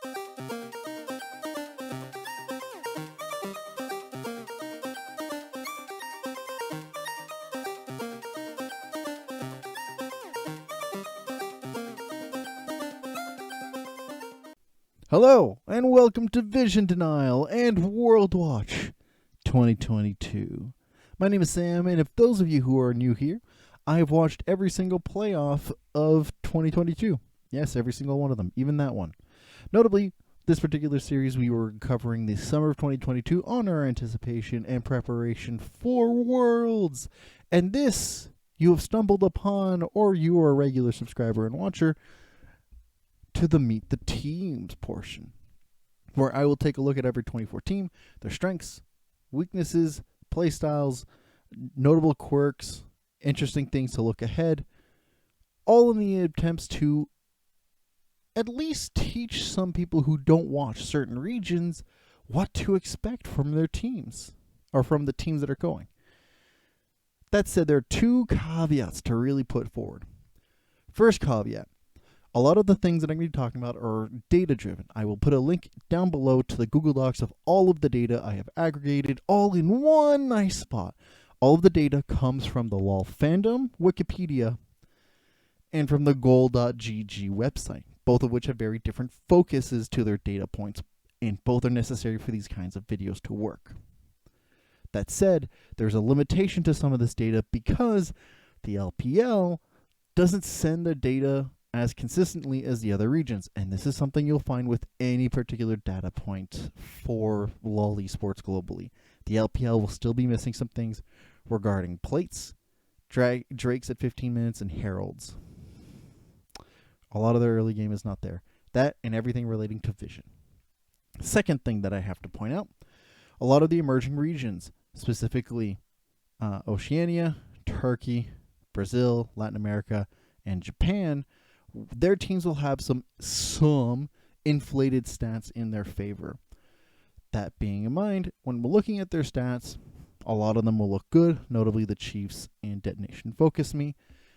Hello, and welcome to Vision Denial and World Watch 2022. My name is Sam, and if those of you who are new here, I have watched every single playoff of 2022. Yes, every single one of them, even that one. Notably, this particular series we were covering the summer of 2022 on our anticipation and preparation for Worlds. And this you have stumbled upon, or you are a regular subscriber and watcher, to the Meet the Teams portion, where I will take a look at every 24 team, their strengths, weaknesses, play styles, notable quirks, interesting things to look ahead, all in the attempts to at least teach some people who don't watch certain regions what to expect from their teams, or from the teams that are going. That said, there are two caveats to really put forward. First caveat: a lot of the things that I'm going to be talking about are data-driven. I will put a link down below to the Google Docs of all of the data I have aggregated all in one nice spot. All of the data comes from the LOL fandom, Wikipedia, and from the goal.gg website, both of which have very different focuses to their data points, and both are necessary for these kinds of videos to work. That said, there's a limitation to some of this data because the LPL doesn't send the data as consistently as the other regions, and this is something you'll find with any particular data point for LoL esports globally. The LPL will still be missing some things regarding plates, drakes at 15 minutes, and heralds. A lot of their early game is not there. That and everything relating to vision. Second thing that I have to point out, a lot of the emerging regions, specifically Oceania, Turkey, Brazil, Latin America, and Japan, their teams will have some inflated stats in their favor. That being in mind, when we're looking at their stats, a lot of them will look good, notably the Chiefs and Detonation Focus Me.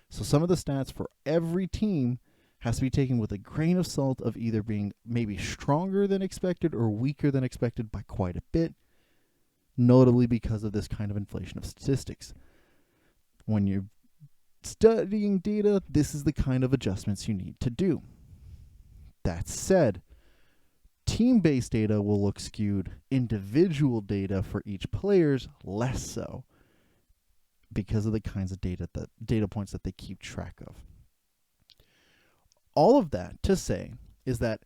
So some of the stats for every team has to be taken with a grain of salt of either being maybe stronger than expected or weaker than expected by quite a bit, notably because of this kind of inflation of statistics. When you're studying data, this is the kind of adjustments you need to do. That said, team-based data will look skewed. Individual data for each player's less so, because of the kinds of data points that they keep track of. All of that to say is that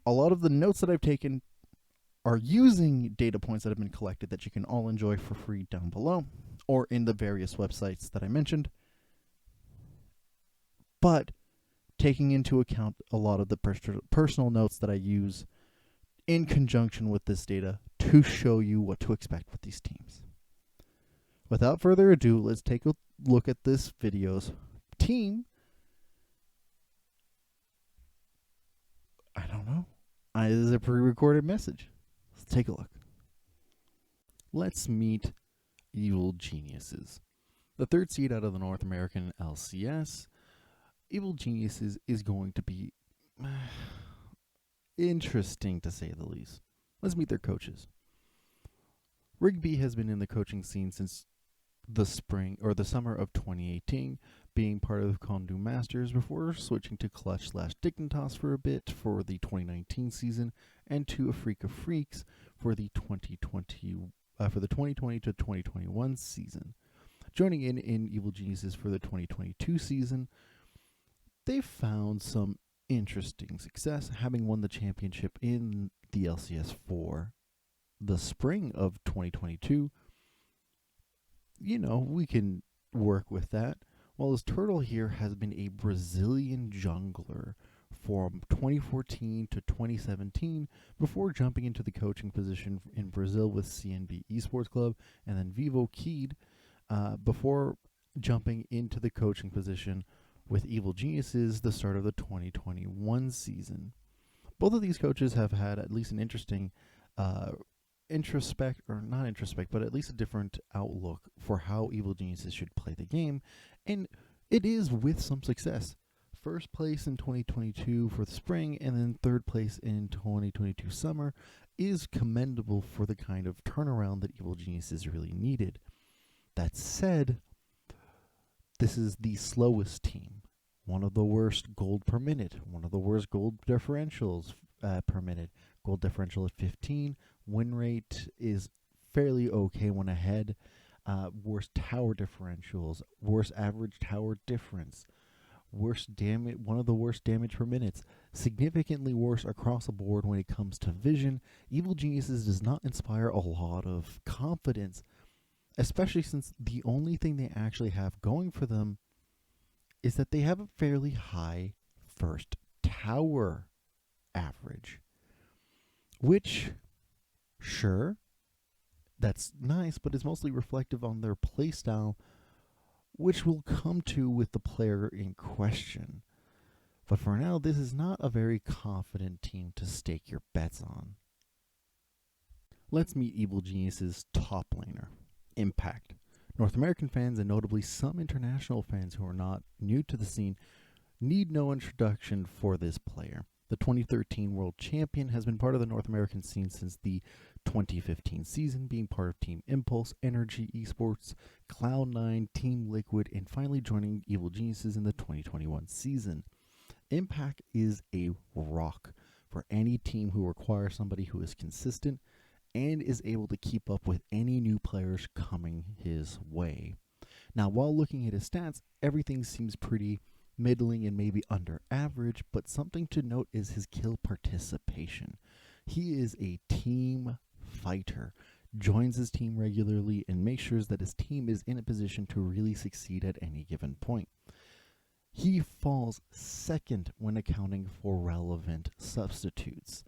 a lot of the notes that I've taken are using data points that have been collected that you can all enjoy for free down below, or in the various websites that I mentioned, but taking into account a lot of the personal notes that I use in conjunction with this data to show you what to expect with these teams. Without further ado, let's take a look at this video's team. I don't know. This is a pre-recorded message. Let's take a look. Let's meet Evil Geniuses. The third seed out of the North American LCS. Evil Geniuses is going to be interesting, to say the least. Let's meet their coaches. Rigby has been in the coaching scene since the summer of 2018, being part of the Kondu Masters before switching to Clutch/Dignitas for a bit for the 2019 season, and to Afrika Freaks for the 2020 to 2021 season. Joining in Evil Geniuses for the 2022 season, they found some interesting success, having won the championship in the LCS for the spring of 2022. You know, we can work with that. While his turtle here has been a Brazilian jungler from 2014 to 2017 before jumping into the coaching position in Brazil with CNB Esports Club, and then Vivo Keyed before jumping into the coaching position with Evil Geniuses the start of the 2021 season. Both of these coaches have had at least an interesting but at least a different outlook for how Evil Geniuses should play the game, and it is with some success. first place in 2022 for the spring and then third place in 2022 summer is commendable for the kind of turnaround that Evil Geniuses really needed. That said, this is the slowest team, one of the worst gold per minute, one of the worst gold differentials per minute. Gold differential at 15, win rate is fairly okay when ahead. Worst tower differentials, worst average tower difference, worst damage, one of the worst damage per minutes, significantly worse across the board when it comes to vision. Evil Geniuses does not inspire a lot of confidence, especially since the only thing they actually have going for them is that they have a fairly high first tower average, which, sure, that's nice, but it's mostly reflective on their playstyle, which we'll come to with the player in question. But for now, this is not a very confident team to stake your bets on. Let's meet Evil Genius's top laner, Impact. North American fans, and notably some international fans who are not new to the scene, need no introduction for this player. The 2013 World Champion has been part of the North American scene since the 2015 season, being part of Team Impulse, Energy Esports, Cloud9, Team Liquid, and finally joining Evil Geniuses in the 2021 season. Impact is a rock for any team who requires somebody who is consistent and is able to keep up with any new players coming his way. Now, while looking at his stats, everything seems pretty middling and maybe under average, but something to note is his kill participation. He is a team fighter, joins his team regularly, and makes sure that his team is in a position to really succeed at any given point. He falls second when accounting for relevant substitutes.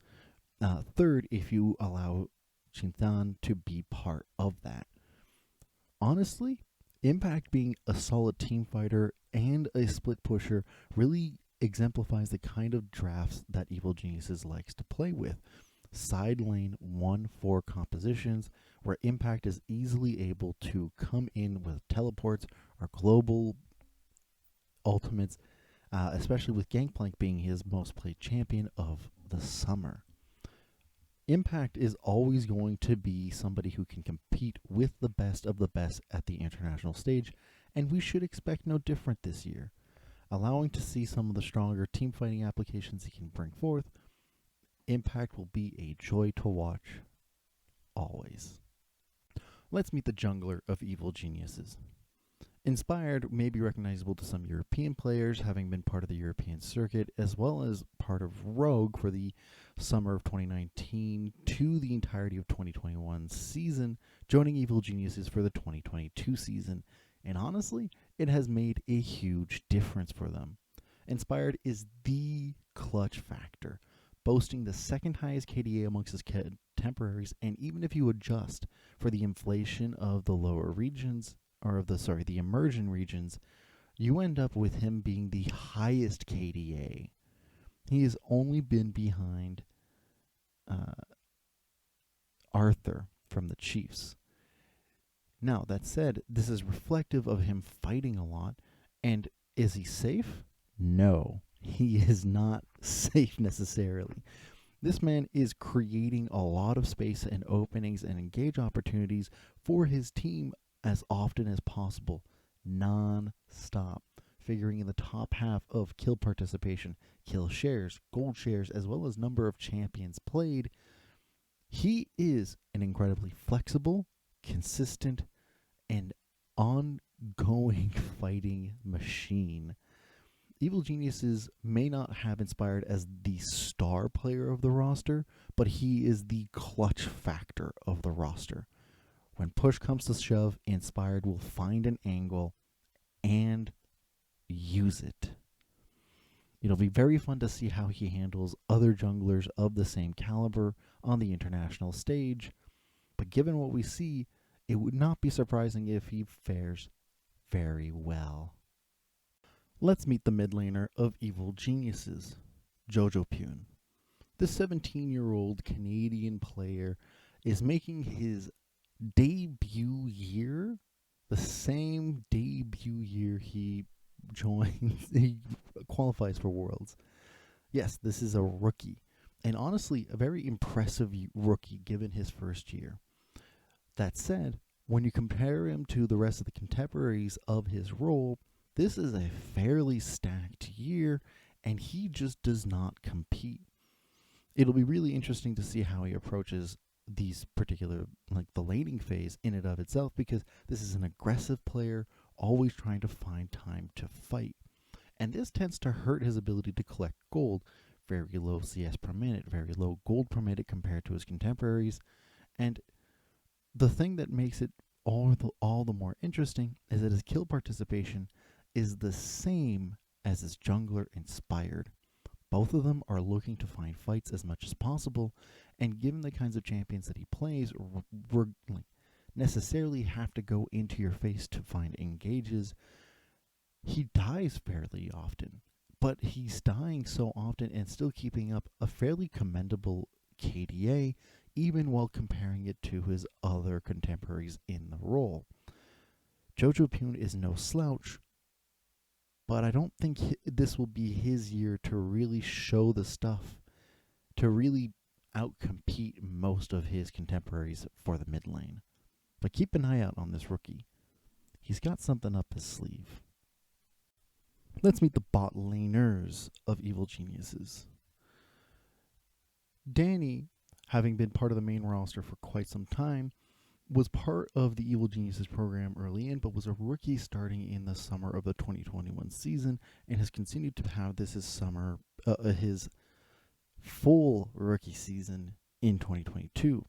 Third, if you allow Chintan to be part of that. Honestly, Impact being a solid team fighter and a split pusher really exemplifies the kind of drafts that Evil Geniuses likes to play with. Side lane 1-4 compositions where Impact is easily able to come in with teleports or global ultimates, especially with Gangplank being his most played champion of the summer. Impact is always going to be somebody who can compete with the best of the best at the international stage, and we should expect no different this year. Allowing to see some of the stronger team fighting applications he can bring forth, Impact will be a joy to watch, always. Let's meet the jungler of Evil Geniuses. Inspired may be recognizable to some European players, having been part of the European circuit, as well as part of Rogue for the summer of 2019 to the entirety of 2021 season, joining Evil Geniuses for the 2022 season. And honestly, it has made a huge difference for them. Inspired is the clutch factor, boasting the second highest KDA amongst his contemporaries, and even if you adjust for the inflation of the lower regions, or of the emerging regions, you end up with him being the highest KDA. He has only been behind Arthur from the Chiefs. Now, that said, this is reflective of him fighting a lot, and is he safe? No, he is not safe necessarily. This man is creating a lot of space and openings and engage opportunities for his team as often as possible, non-stop, figuring in the top half of kill participation, kill shares, gold shares, as well as number of champions played. He is an incredibly flexible, consistent, and ongoing fighting machine. Evil Geniuses may not have Inspired as the star player of the roster, but he is the clutch factor of the roster. When push comes to shove, Inspired will find an angle and use it. It'll be very fun to see how he handles other junglers of the same caliber on the international stage, but given what we see, it would not be surprising if he fares very well. Let's meet the mid laner of Evil Geniuses, jojopyun. This 17-year-old Canadian player is making his debut year, the same debut year he qualifies for Worlds. Yes, this is a rookie, and honestly, a very impressive rookie given his first year. That said, when you compare him to the rest of the contemporaries of his role, this is a fairly stacked year, and he just does not compete. It'll be really interesting to see how he approaches these particular, like the laning phase in and of itself, because this is an aggressive player, always trying to find time to fight. And this tends to hurt his ability to collect gold. Very low CS per minute, very low gold per minute compared to his contemporaries. And the thing that makes it all the more interesting is that his kill participation is the same as his jungler Inspired. Both of them are looking to find fights as much as possible, and given the kinds of champions that he plays, necessarily have to go into your face to find engages, he dies fairly often. But he's dying so often and still keeping up a fairly commendable KDA, even while comparing it to his other contemporaries in the role. Jojopyun is no slouch, but I don't think this will be his year to really show the stuff, to really outcompete most of his contemporaries for the mid lane. But keep an eye out on this rookie. He's got something up his sleeve. Let's meet the bot laners of Evil Geniuses. Danny, having been part of the main roster for quite some time, was part of the Evil Geniuses program early in, but was a rookie starting in the summer of the 2021 season, and has continued to have this his full rookie season in 2022.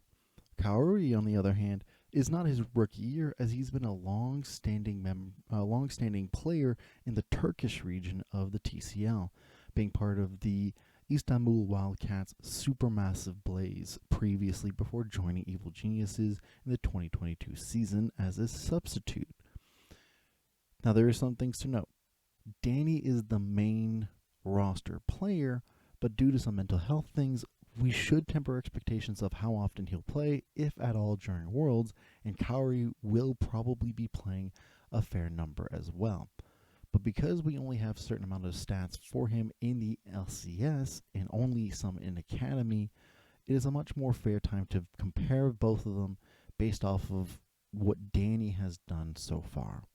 Kaori, on the other hand, is not his rookie year, as he's been a long-standing player in the Turkish region of the TCL, being part of the Istanbul Wildcats supermassive blaze previously before joining Evil Geniuses in the 2022 season as a substitute. Now, there are some things to note. Danny is the main roster player, but due to some mental health things, we should temper expectations of how often he'll play, if at all, during Worlds, and Kaori will probably be playing a fair number as well. But because we only have a certain amount of stats for him in the LCS and only some in Academy, it is a much more fair time to compare both of them based off of what Danny has done so far.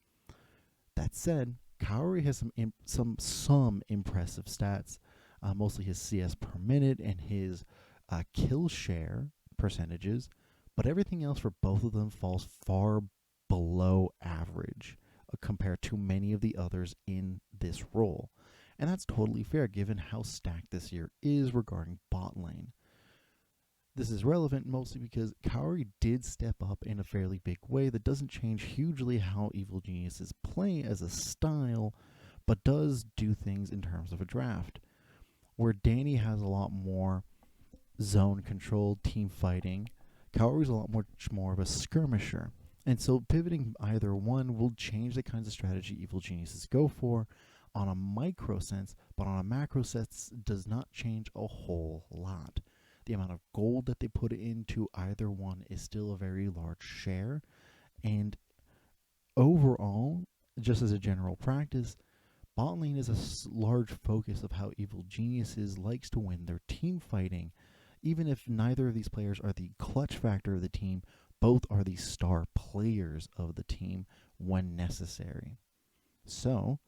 That said, Kaori has some impressive stats, mostly his CS per minute and his kill share percentages, but everything else for both of them falls far below average compared to many of the others in this role. And that's totally fair given how stacked this year is regarding bot lane. This is relevant mostly because Kaori did step up in a fairly big way that doesn't change hugely how Evil Geniuses play as a style, but does do things in terms of a draft. Where Danny has a lot more zone control, team fighting, Kaori's a lot much more of a skirmisher. And so pivoting either one will change the kinds of strategy Evil Geniuses go for on a micro sense, but on a macro sense does not change a whole lot. The amount of gold that they put into either one is still a very large share. And overall, just as a general practice, bot lane is a large focus of how Evil Geniuses likes to win their team fighting. Even if neither of these players are the clutch factor of the team, both are the star players of the team when necessary. So,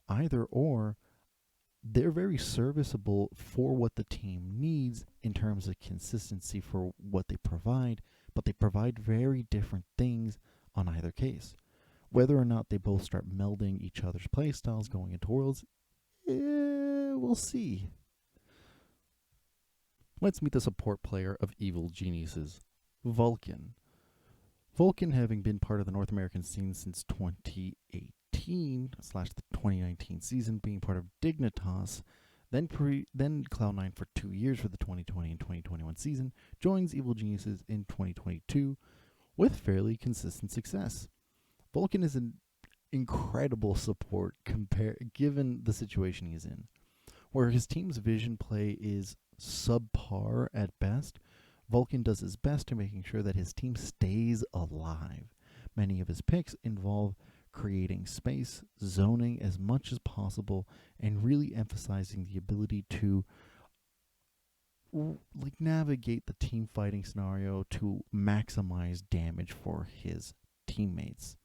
either or, they're very serviceable for what the team needs in terms of consistency for what they provide, but they provide very different things on either case. Whether or not they both start melding each other's playstyles going into Worlds, we'll see. Let's meet the support player of Evil Geniuses, Vulcan. Vulcan, having been part of the North American scene since 2018 / the 2019 season, being part of Dignitas, then Cloud9 for 2 years for the 2020 and 2021 season, joins Evil Geniuses in 2022 with fairly consistent success. Vulcan is an incredible support given the situation he's in. Where his team's vision play is subpar at best, Vulcan does his best to making sure that his team stays alive. Many of his picks involve creating space, zoning as much as possible, and really emphasizing the ability to navigate the team fighting scenario to maximize damage for his teammates.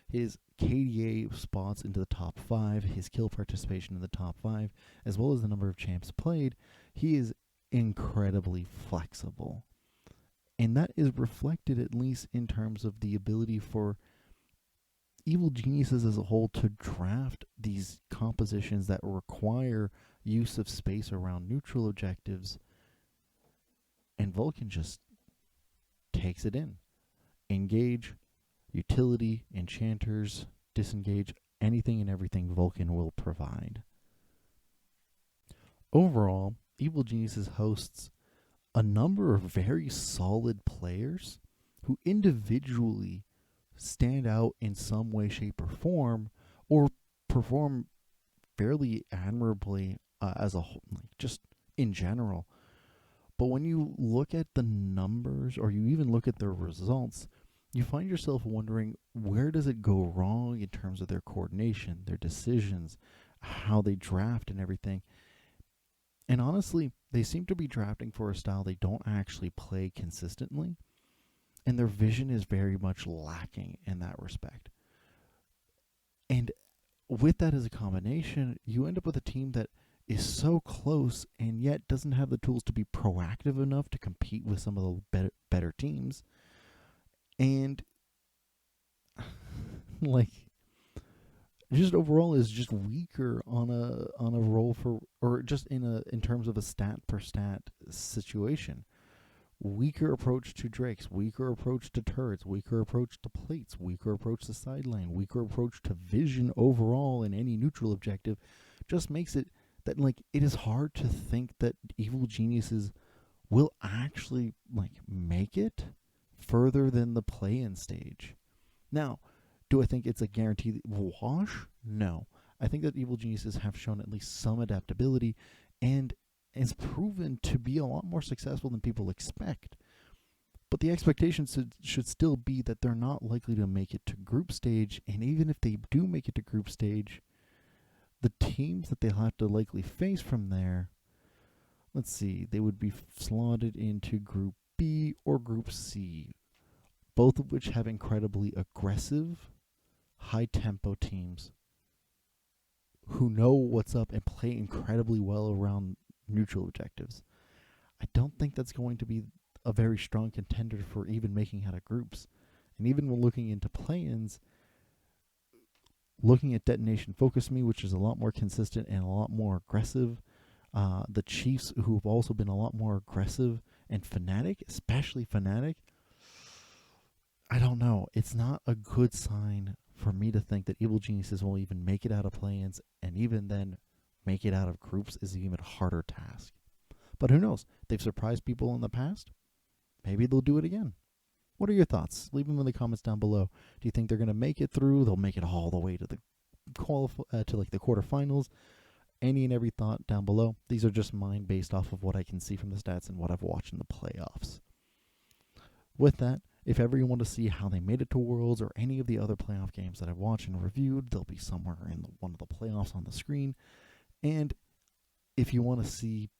His KDA spots into the top 5, his kill participation in the top 5, as well as the number of champs played, he is incredibly flexible. And that is reflected at least in terms of the ability for Evil Geniuses as a whole to draft these compositions that require use of space around neutral objectives. And Vulcan just takes it in. Engage, utility, enchanters, disengage, anything and everything Vulcan will provide. Overall, Evil Geniuses hosts a number of very solid players who individually stand out in some way, shape, or form, or perform fairly admirably as a whole, just in general. But when you look at the numbers, or you even look at their results, you find yourself wondering, where does it go wrong in terms of their coordination, their decisions, how they draft and everything. And honestly, they seem to be drafting for a style they don't actually play consistently, and their vision is very much lacking in that respect. And with that as a combination, you end up with a team that is so close and yet doesn't have the tools to be proactive enough to compete with some of the better teams. And just overall is just weaker on a roll for, or just in terms of a stat per stat situation. Weaker approach to Drakes, weaker approach to turrets, weaker approach to plates, weaker approach to sideline, weaker approach to vision overall in any neutral objective, just makes it that it is hard to think that Evil Geniuses will actually make it further than the play-in stage. Now, do I think it's a guaranteed wash? No. I think that Evil Geniuses have shown at least some adaptability and is proven to be a lot more successful than people expect. But the expectation should still be that they're not likely to make it to group stage, and even if they do make it to group stage, the teams that they'll have to likely face from there, let's see, they would be slotted into Group B or Group C, both of which have incredibly aggressive, high-tempo teams who know what's up and play incredibly well around neutral objectives. I don't think that's going to be a very strong contender for even making out of groups. And even when looking into play-ins, looking at Detonation Focus Me, which is a lot more consistent and a lot more aggressive, the Chiefs, who have also been a lot more aggressive, and Fnatic, especially Fnatic, I don't know. It's not a good sign for me to think that Evil Geniuses will even make it out of play-ins, and even then make it out of groups is an even harder task. But who knows? They've surprised people in the past. Maybe they'll do it again. What are your thoughts? Leave them in the comments down below. Do you think they're going to make it through? They'll make it all the way to the the quarterfinals? Any and every thought down below. These are just mine based off of what I can see from the stats and what I've watched in the playoffs. With that, if ever you want to see how they made it to Worlds or any of the other playoff games that I've watched and reviewed, they'll be somewhere in one of the playoffs on the screen. And if you want to see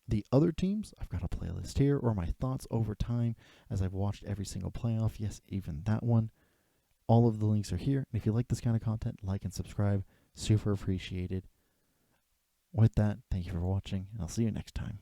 the other teams, I've got a playlist here, or my thoughts over time as I've watched every single playoff. Yes, even that one. All of the links are here. And if you like this kind of content, like and subscribe. Super appreciated. With that, thank you for watching, and I'll see you next time.